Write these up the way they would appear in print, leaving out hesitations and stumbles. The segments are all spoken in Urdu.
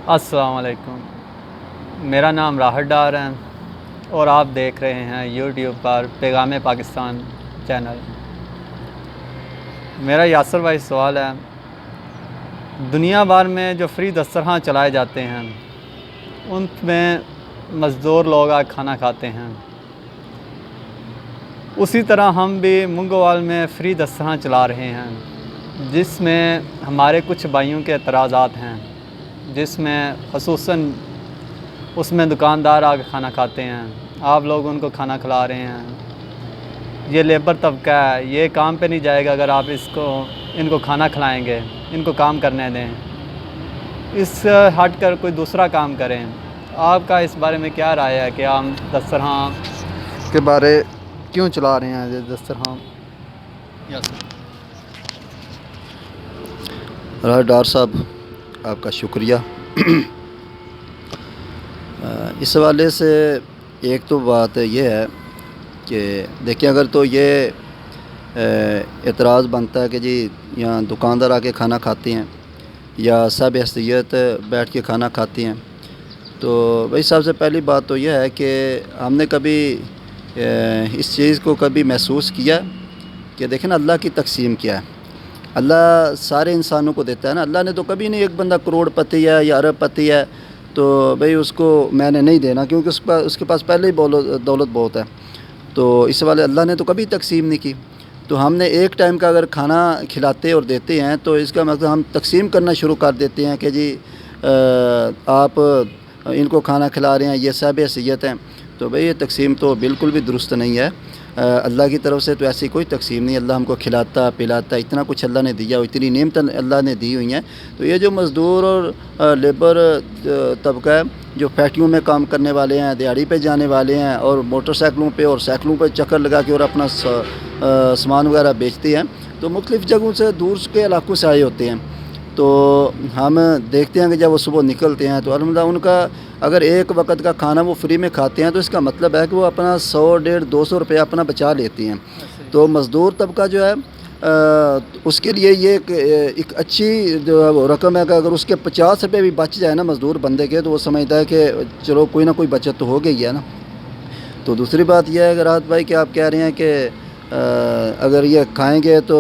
السلام علیکم، میرا نام راحت ڈار ہے اور آپ دیکھ رہے ہیں یوٹیوب پر پیغام پاکستان چینل۔ میرا یاسر بھائی سوال ہے، دنیا بھر میں جو فری دسترخوان چلائے جاتے ہیں ان میں مزدور لوگ کھانا کھاتے ہیں، اسی طرح ہم بھی منگوال میں فری دسترخوان چلا رہے ہیں، جس میں ہمارے کچھ بھائیوں کے اعتراضات ہیں، جس میں خصوصاً اس میں دکاندار آ کے کھانا کھاتے ہیں، آپ لوگ ان کو کھانا کھلا رہے ہیں، یہ لیبر طبقہ ہے، یہ کام پہ نہیں جائے گا اگر آپ ان کو کھانا کھلائیں گے، ان کو کام کرنے دیں، اس سے ہٹ کر کوئی دوسرا کام کریں۔ آپ کا اس بارے میں کیا رائے ہے کہ ہم دسترخوان کے بارے کیوں چلا رہے ہیں یہ دسترخوان؟ راحت ڈار صاحب، آپ کا شکریہ۔ اس حوالے سے ایک تو بات یہ ہے کہ دیکھیں، اگر تو یہ اعتراض بنتا ہے کہ جی یہاں دکاندار آ کے کھانا کھاتے ہیں یا صاحب حیثیت بیٹھ کے کھانا کھاتے ہیں، تو بھائی سب سے پہلی بات تو یہ ہے کہ ہم نے کبھی اس چیز کو کبھی محسوس کیا کہ دیکھیں نا، اللہ کی تقسیم کیا ہے۔ اللہ سارے انسانوں کو دیتا ہے نا، اللہ نے تو کبھی نہیں ایک بندہ کروڑ پتی ہے یا ارب پتی ہے تو بھئی اس کو میں نے نہیں دینا، کیونکہ اس کے پاس پہلے ہی دولت بہت ہے، تو اس والے اللہ نے تو کبھی تقسیم نہیں کی۔ تو ہم نے ایک ٹائم کا اگر کھانا کھلاتے اور دیتے ہیں تو اس کا مطلب ہم تقسیم کرنا شروع کر دیتے ہیں کہ جی آپ ان کو کھانا کھلا رہے ہیں، یہ صاحب حیثیت ہیں، تو بھئی یہ تقسیم تو بالکل بھی درست نہیں ہے۔ اللہ کی طرف سے تو ایسی کوئی تقسیم نہیں، اللہ ہم کو کھلاتا پلاتا، اتنا کچھ اللہ نے دیا، اتنی نعمت اللہ نے دی ہوئی ہیں۔ تو یہ جو مزدور اور لیبر طبقہ ہے، جو فیکٹریوں میں کام کرنے والے ہیں، دیہڑی پہ جانے والے ہیں اور موٹر سائیکلوں پہ اور سائیکلوں پہ چکر لگا کے اور اپنا سامان وغیرہ بیچتے ہیں، تو مختلف جگہوں سے دور کے علاقوں سے آئے ہوتے ہیں، تو ہم دیکھتے ہیں کہ جب وہ صبح نکلتے ہیں تو الحمدللہ ان کا اگر ایک وقت کا کھانا وہ فری میں کھاتے ہیں تو اس کا مطلب ہے کہ وہ اپنا 100، 150، 200 روپیہ اپنا بچا لیتے ہیں۔ تو مزدور طبقہ جو ہے اس کے لیے یہ ایک اچھی جو ہے وہ رقم ہے کہ اگر اس کے 50 روپے بھی بچ جائے نا مزدور بندے کے، تو وہ سمجھتا ہے کہ چلو کوئی نہ کوئی بچت تو ہو گئی ہے نا۔ تو دوسری بات یہ ہے کہ راحت بھائی کہ آپ کہہ رہے ہیں کہ اگر یہ کھائیں گے تو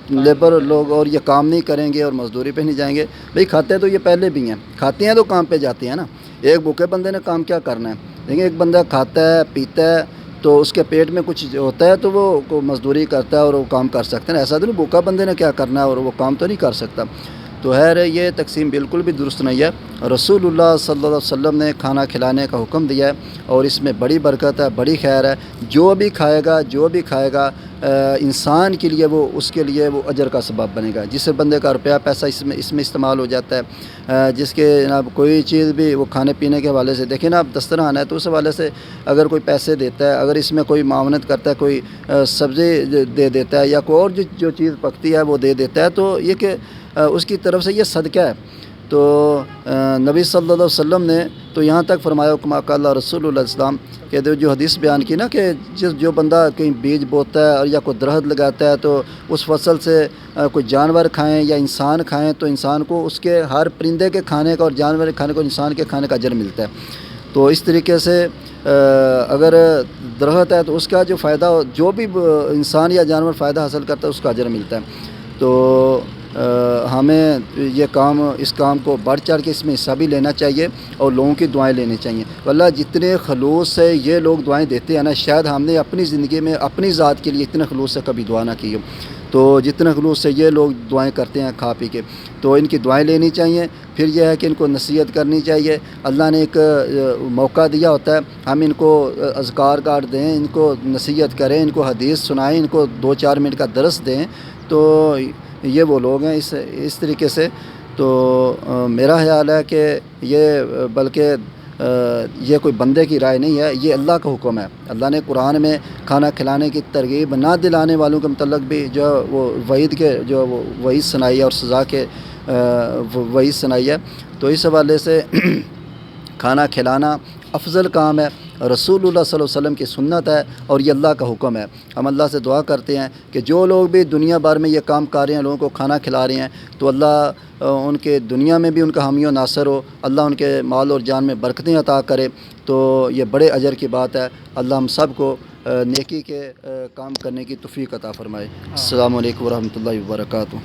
لیبر لوگ اور یہ کام نہیں کریں گے اور مزدوری پہ نہیں جائیں گے۔ بھئی کھاتے تو یہ پہلے بھی ہیں، کھاتے ہیں تو کام پہ جاتے ہیں نا۔ ایک بھوکے بندے نے کام کیا کرنا ہے؟ دیکھیں، ایک بندہ کھاتا ہے پیتا ہے تو اس کے پیٹ میں کچھ ہوتا ہے تو وہ مزدوری کرتا ہے اور وہ کام کر سکتا ہے، ایسا تو نہیں بھوکا بندے نے کیا کرنا ہے اور وہ کام تو نہیں کر سکتا۔ تو خیر یہ تقسیم بالکل بھی درست نہیں ہے۔ رسول اللہ صلی اللہ علیہ وسلم نے کھانا کھلانے کا حکم دیا ہے اور اس میں بڑی برکت ہے، بڑی خیر ہے۔ جو بھی کھائے گا انسان کے لیے اس کے لیے وہ اجر کا سبب بنے گا۔ جس بندے کا روپیہ پیسہ اس میں استعمال ہو جاتا ہے، جس کے جناب کوئی چیز بھی وہ کھانے پینے کے حوالے سے دیکھیں نا، اب دسترخوان ہے تو اس حوالے سے اگر کوئی پیسے دیتا ہے، اگر اس میں کوئی معاونت کرتا ہے، کوئی سبزی دے دیتا ہے یا کوئی اور جو چیز پکتی ہے وہ دے دیتا ہے، تو یہ کہ اس کی طرف سے یہ صدقہ ہے۔ تو نبی صلی اللہ علیہ وسلم نے تو یہاں تک فرمایا کما قال رسول اللہ اسلام کہ جو حدیث بیان کی نا کہ جو بندہ کہیں بیج بوتا ہے اور یا کوئی درخت لگاتا ہے تو اس فصل سے کوئی جانور کھائیں یا انسان کھائیں تو انسان کو اس کے ہر پرندے کے کھانے کا اور جانور کے کھانے کو انسان کے کھانے کا اجر ملتا ہے۔ تو اس طریقے سے اگر درخت ہے تو اس کا جو فائدہ، جو بھی انسان یا جانور فائدہ حاصل کرتا ہے اس کا اجر ملتا ہے۔ تو ہمیں اس کام کو بڑھ چڑھ کے اس میں حصہ بھی لینا چاہیے اور لوگوں کی دعائیں لینی چاہیے۔ واللہ جتنے خلوص سے یہ لوگ دعائیں دیتے ہیں نا، شاید ہم نے اپنی زندگی میں اپنی ذات کے لیے اتنے خلوص سے کبھی دعا نہ کی ہو۔ تو جتنے خلوص سے یہ لوگ دعائیں کرتے ہیں کھا پی کے، تو ان کی دعائیں لینی چاہیے۔ پھر یہ ہے کہ ان کو نصیحت کرنی چاہیے۔ اللہ نے ایک موقع دیا ہوتا ہے، ہم ان کو اذکار کارڈ دیں، ان کو نصیحت کریں، ان کو حدیث سنائیں، ان کو 2-4 منٹ کا درس دیں، تو یہ وہ لوگ ہیں اس طریقے سے۔ تو میرا خیال ہے کہ یہ بلکہ یہ کوئی بندے کی رائے نہیں ہے، یہ اللہ کا حکم ہے۔ اللہ نے قرآن میں کھانا کھلانے کی ترغیب نہ دلانے والوں کے متعلق بھی جو وہ وعید سنائی ہے اور سزا کے وعید سنائی ہے۔ تو اس حوالے سے کھانا کھلانا افضل کام ہے رسول اللہ صلی اللہ علیہ وسلم کی سنت ہے اور یہ اللہ کا حکم ہے۔ ہم اللہ سے دعا کرتے ہیں کہ جو لوگ بھی دنیا بھر میں یہ کام کر رہے ہیں، لوگوں کو کھانا کھلا رہے ہیں، تو اللہ ان کے دنیا میں بھی ان کا حامی و ناصر ہو، اللہ ان کے مال اور جان میں برکتیں عطا کرے۔ تو یہ بڑے اجر کی بات ہے۔ اللہ ہم سب کو نیکی کے کام کرنے کی توفیق عطا فرمائے۔ السلام علیکم ورحمۃ اللہ وبرکاتہ۔